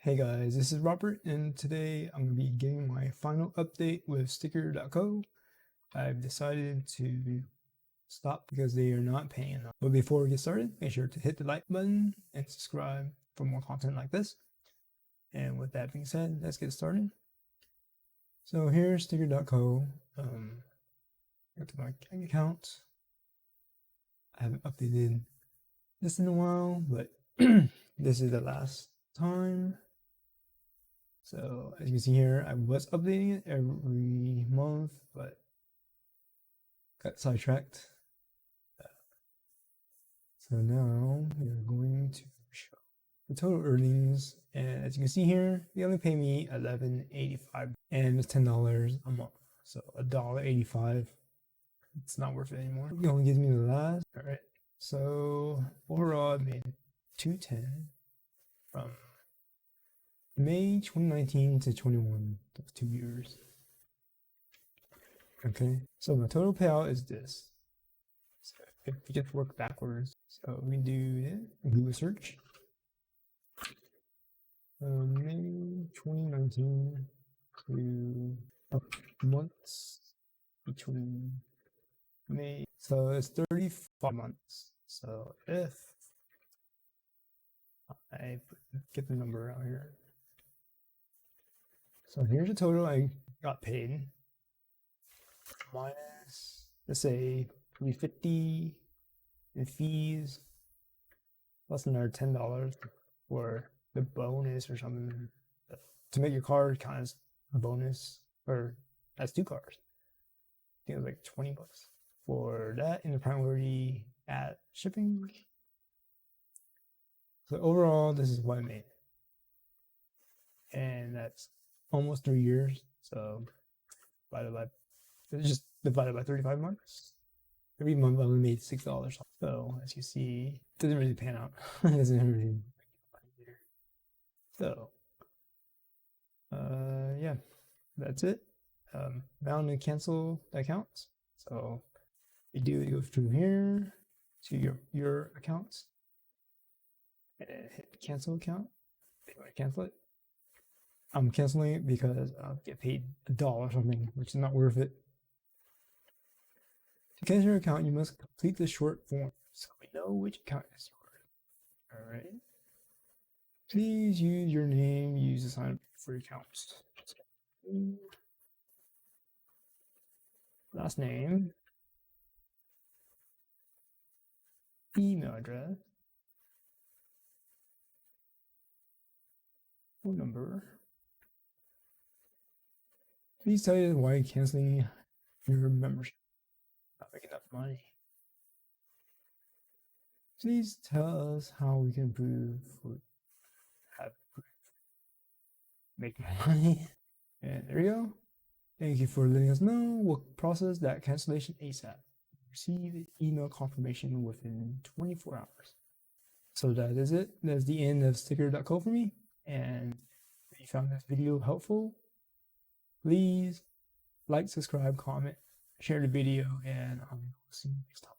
Hey guys, this is Robert, and today I'm going to be giving my final update with Stickr.co. I've decided to stop because they are not paying enough. But before we get started, make sure to hit the like button and subscribe for more content like this. And with that being said, let's get started. So here's Stickr.co. Go to my bank account. I haven't updated this in a while, but this is the last time. So as you can see here, I was updating it every month, but got sidetracked. So now we're going to show the total earnings, and as you can see here, they only pay me $11.85, and it's $10 a month. So $1.85. It's not worth it anymore. It only gives me the last. All right. So overall, I made $210 from May 2019 to 21, that's 2 years. Okay, so my total payout is this. So if you just work backwards, so we do Google search. May 2019 to months between May. So it's 35 months. So if I get the number out here. So here's the total I got paid, minus, let's say, $350 in fees, plus another $10 for the bonus or something to make your car count as a bonus, or as 2 cars. I think it was like $20 for that in the priority at shipping. So overall, this is what I made, and that's almost 3 years. So just divided by 35 months. Every month I only made $6. So as you see, it doesn't really pan out. It doesn't really. So yeah, that's it. Now to cancel the accounts. So you go through here to your accounts and hit cancel account. If you want to cancel it. I'm canceling it because I'll get paid $1 or something, which is not worth it. To cancel your account, you must complete the short form so we know which account is yours. All right. Please use your name used to sign up for your accounts. Last name, email address, phone number. Please tell you why you're canceling your membership. Not making enough money. Please tell us how we can improve make more money. And there you go. Thank you for letting us know. We'll process that cancellation ASAP. Receive email confirmation within 24 hours. So that is it. That's the end of Stickr.co for me. And if you found this video helpful, please like, subscribe, comment, share the video, and I'll see you next time.